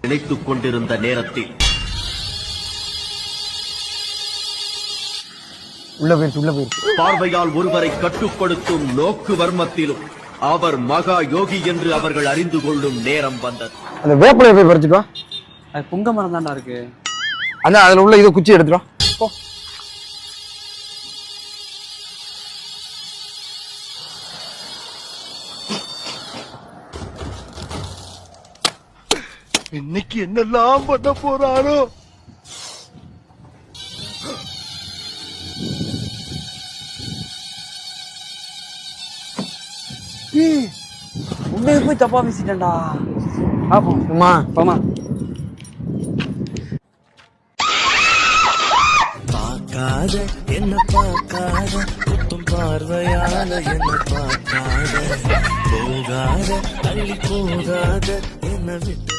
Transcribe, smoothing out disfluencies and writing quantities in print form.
நினைத்துக் கொண்டிருந்த நேரத்தில் உள்ள போயிருக்கு பார்வையால் ஒருவரை கட்டுப்படுத்தும் நோக்கு வர்மத்திலும் அவர் மகா யோகி என்று அவர்கள் அறிந்து கொள்ளும் நேரம் வந்தது. அந்த வேப்பிலையை போய் பறிச்சுட்டு அது புங்க மரம் தான்டா இருக்கு. அதான் அதுல உள்ள இதை குச்சி எடுத்துடும். இன்னைக்கு என்னெல்லாம் பண்ண போறாரோ. உண்மையை போய் தப்பா பேசிட்டேன்டா. அம்மா போமா. பார்க்காத என்ன பார்க்காத குத்தும் பார்வையால என்ன பார்க்காத போகாத தள்ளி போகாத என்ன விட்டு